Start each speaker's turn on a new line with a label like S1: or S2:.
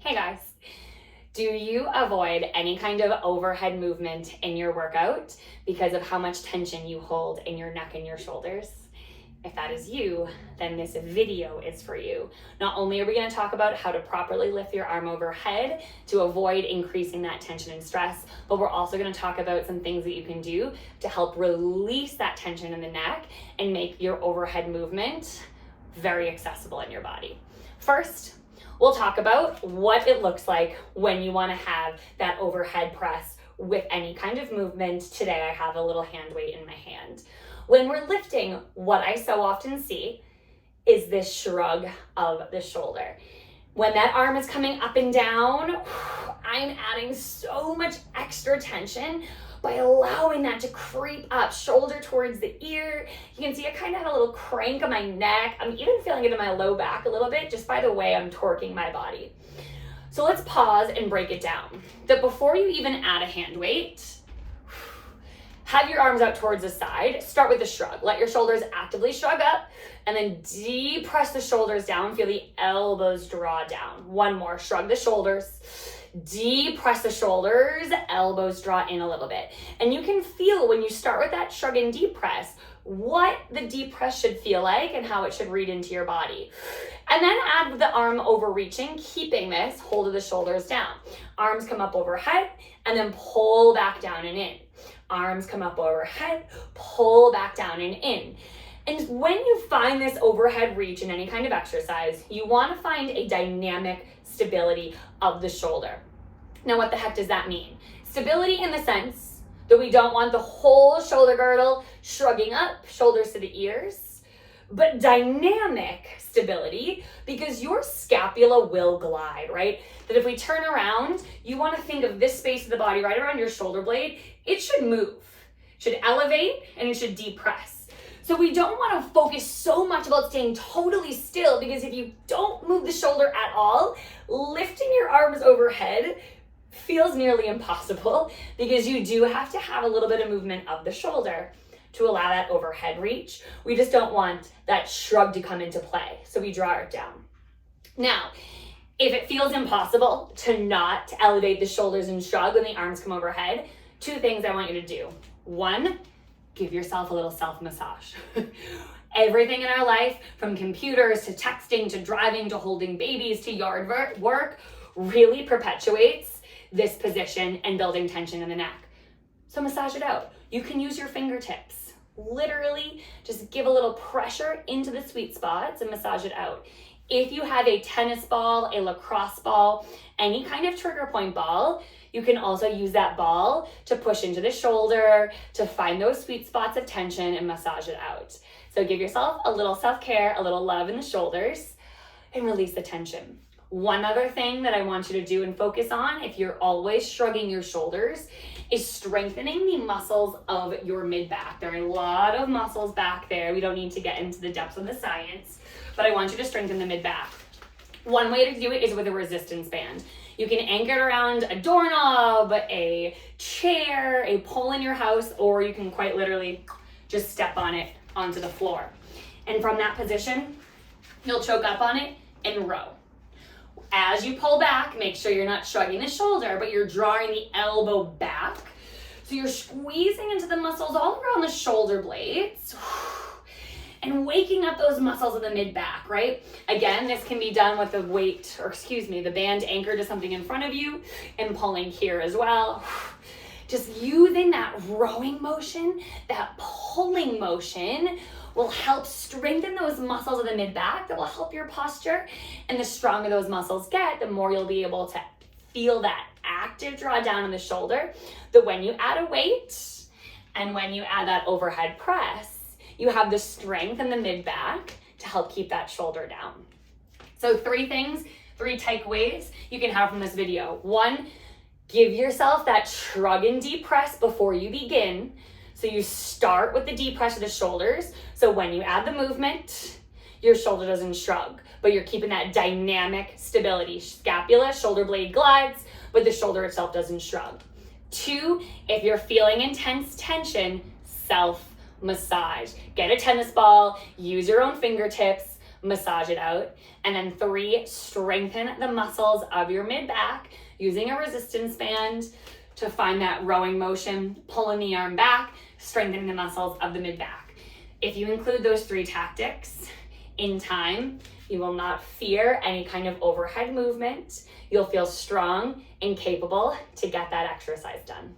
S1: Hey guys, do you avoid any kind of overhead movement in your workout because of how much tension you hold in your neck and your shoulders? If that is you, then this video is for you. Not only are we going to talk about how to properly lift your arm overhead to avoid increasing that tension and stress, but we're also going to talk about some things that you can do to help release that tension in the neck and make your overhead movement very accessible in your body. First, we'll talk about what it looks like when you want to have that overhead press with any kind of movement. Today I have a little hand weight in my hand. When we're lifting, what I so often see is this shrug of the shoulder. When that arm is coming up and down, I'm adding so much extra tension by allowing that to creep up, shoulder towards the ear. You can see I kind of have a little crank on my neck. I'm even feeling it in my low back a little bit just by the way I'm torquing my body. So let's pause and break it down. That before you even add a hand weight, have your arms out towards the side. Start with a shrug. Let your shoulders actively shrug up and then depress the shoulders down. Feel the elbows draw down. One more. Shrug the shoulders. Depress the shoulders. Elbows draw in a little bit. And you can feel when you start with that shrug and depress what the deep press should feel like and how it should read into your body. And then add the arm overreaching, keeping this hold of the shoulders down. Arms come up overhead and then pull back down and in. Arms come up overhead, pull back down and in. And when you find this overhead reach in any kind of exercise, you want to find a dynamic stability of the shoulder. Now, what the heck does that mean? Stability in the sense that we don't want the whole shoulder girdle shrugging up, shoulders to the ears, but dynamic stability because your scapula will glide, right? That if we turn around, you want to think of this space of the body right around your shoulder blade. It should move, should elevate, and it should depress. So we don't want to focus so much about staying totally still because if you don't move the shoulder at all, lifting your arms overhead feels nearly impossible because you do have to have a little bit of movement of the shoulder to allow that overhead reach. We just don't want that shrug to come into play. So we draw it down. Now, if it feels impossible to not elevate the shoulders and shrug when the arms come overhead, two things I want you to do. One, give yourself a little self-massage. Everything in our life, from computers to texting to driving to holding babies to yard work, really perpetuates this position and building tension in the neck. So massage it out. You can use your fingertips. Literally, just give a little pressure into the sweet spots and massage it out. If you have a tennis ball, a lacrosse ball, any kind of trigger point ball, you can also use that ball to push into the shoulder, to find those sweet spots of tension and massage it out. So give yourself a little self-care, a little love in the shoulders, and release the tension. One other thing that I want you to do and focus on, if you're always shrugging your shoulders, is strengthening the muscles of your mid-back. There are a lot of muscles back there. We don't need to get into the depths of the science, but I want you to strengthen the mid-back. One way to do it is with a resistance band. You can anchor it around a doorknob, a chair, a pole in your house, or you can quite literally just step on it onto the floor. And from that position, you'll choke up on it and row. As you pull back, make sure you're not shrugging the shoulder, but you're drawing the elbow back. So you're squeezing into the muscles all around the shoulder blades and waking up those muscles in the mid-back, right? Again, this can be done with the band anchored to something in front of you and pulling here as well. Just using that rowing motion, that pulling motion will help strengthen those muscles of the mid-back. That will help your posture. And the stronger those muscles get, the more you'll be able to feel that active draw down in the shoulder. That when you add a weight and when you add that overhead press, you have the strength in the mid-back to help keep that shoulder down. So three takeaways you can have from this video. One, give yourself that shrug and depress before you begin. So you start with the depress of the shoulders. So when you add the movement, your shoulder doesn't shrug, but you're keeping that dynamic stability. Scapula, shoulder blade glides, but the shoulder itself doesn't shrug. Two, if you're feeling intense tension, self-massage. Get a tennis ball, use your own fingertips, massage it out. And then 3, strengthen the muscles of your mid-back using a resistance band to find that rowing motion, pulling the arm back, strengthening the muscles of the mid-back. If you include those 3 tactics in time, you will not fear any kind of overhead movement. You'll feel strong and capable to get that exercise done.